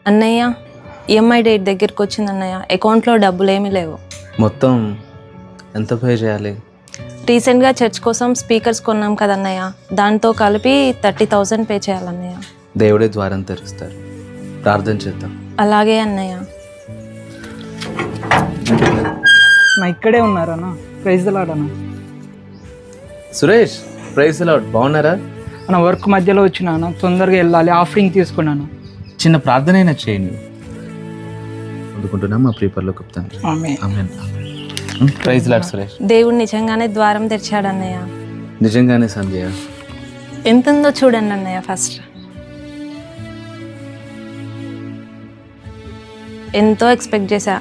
అన్నయ్య, EMI date దగ్గరికి వచ్చింది అన్నయ్య. అకౌంట్లో డబ్బులు ఏమీ లేవు. మొత్తం ఎంత పే చేయాలి? రీసెంట్గా చర్చ్ కోసం స్పీకర్స్ కొన్నాం కదన్నయ్య, దాంతో కలిపి 30,000 పే చేయాలన్నయ్య. దేవుడే ద్వారం తెరుస్తారు, ప్రార్థన చేద్దాం. అలాగే అన్నయ్య. ఇక్కడే ఉన్నారన్నా. ప్రైజ్ లాడనా. Suresh, praise lord. బాగున్నారా? అన్న వర్క్ మధ్యలో వచ్చినా తొందరగా వెళ్ళాలి, ఆఫరింగ్ తీసుకున్నాను. చిన్న ప్రార్థన అయినా చేయండి. అందుకుంటున్నాం మా ప్రీపర్లో చెప్తాను. ఆమేన్. Praise lord Suresh. దేవుడు నిజంగానే ద్వారం తెరిచాడు అన్నయ్య. నిజంగానే సంధ్య. ఎంత ఉందో చూడండి అన్నయ్య. ఫస్ట్ ఎంతో ఎక్స్పెక్ట్ చేశా,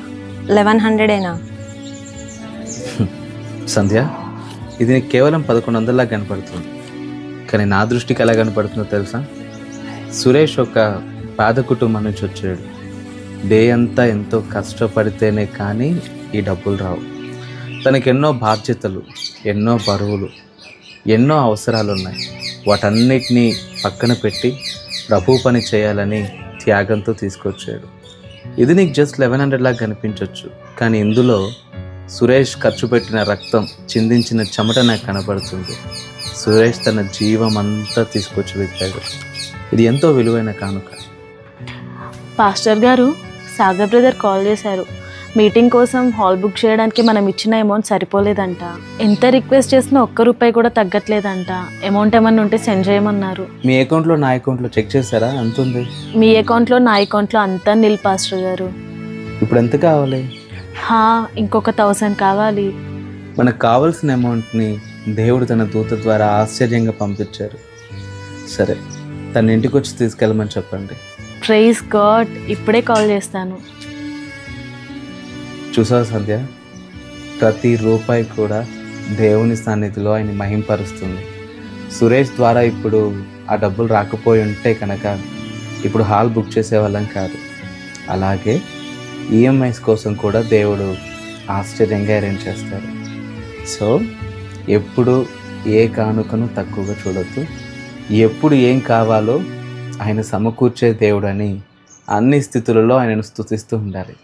1100 సంధ్య, ఇది నీకు కేవలం 1100లా కనపడుతుంది, కానీ నా దృష్టికి ఎలా కనపడుతుందో తెలుసా? సురేష్ ఒక పేద కుటుంబం నుంచి వచ్చాడు. డే అంతా ఎంతో కష్టపడితేనే కానీ ఈ డబ్బులు రావు. తనకి ఎన్నో బాధ్యతలు, ఎన్నో బరువులు, ఎన్నో అవసరాలు ఉన్నాయి. వాటన్నిటినీ పక్కన పెట్టి ప్రభు పని చేయాలని త్యాగంతో తీసుకొచ్చాడు. ఇది నీకు జస్ట్ 1100లా కనిపించవచ్చు, కానీ ఇందులో సురేష్ ఖర్చు పెట్టిన రక్తం, చిందించిన చెమట నాకు కనబడుతుంది. సురేష్ తన జీవం అంతా తీసుకొచ్చి పెట్టాడు. ఇది ఎంతో విలువైన కానుక. పాస్టర్ గారు, సాగర్ బ్రదర్ కాల్ చేశారు. మీటింగ్ కోసం హాల్ బుక్ చేయడానికి మనం ఇచ్చిన అమౌంట్ సరిపోలేదంట. ఎంత రిక్వెస్ట్ చేసినా ₹1 కూడా తగ్గట్లేదంట. అమౌంట్ ఏమన్నా ఉంటే సెండ్ చేయమన్నారు. మీ అకౌంట్లో నా అకౌంట్లో చెక్ చేశారా? అంత ఉంది. మీ అకౌంట్లో నా అకౌంట్లో అంతా నిల్ పాస్టర్ గారు. ఇప్పుడు ఎంత కావాలి? ఇంకొక 1000 కావాలి. మనకు కావాల్సిన అమౌంట్ని దేవుడు తన దూత ద్వారా ఆశ్చర్యంగా పంపించారు. సరే, తన ఇంటికి వచ్చి తీసుకెళ్ళమని చెప్పండి. Praise God. ఇప్పుడే కాల్ చేస్తాను. చూసావా సంధ్య, ప్రతి రూపాయి కూడా దేవుని సన్నిధిలో ఆయన మహింపరుస్తుంది. సురేష్ ద్వారా ఇప్పుడు ఆ డబ్బులు రాకపోయి ఉంటే కనుక ఇప్పుడు హాల్ బుక్ చేసేవాళ్ళం కాదు. అలాగే ఈఎంఐస్ కోసం కూడా దేవుడు ఆశ్చర్యంగా అరేంజ్ చేస్తారు. సో ఎప్పుడు ఏ కానుకను తక్కువగా చూడొద్దు. ఎప్పుడు ఏం కావాలో ఆయన సమకూర్చే దేవుడని అన్ని స్థితులలో ఆయనను స్తుతిస్తూ ఉండాలి.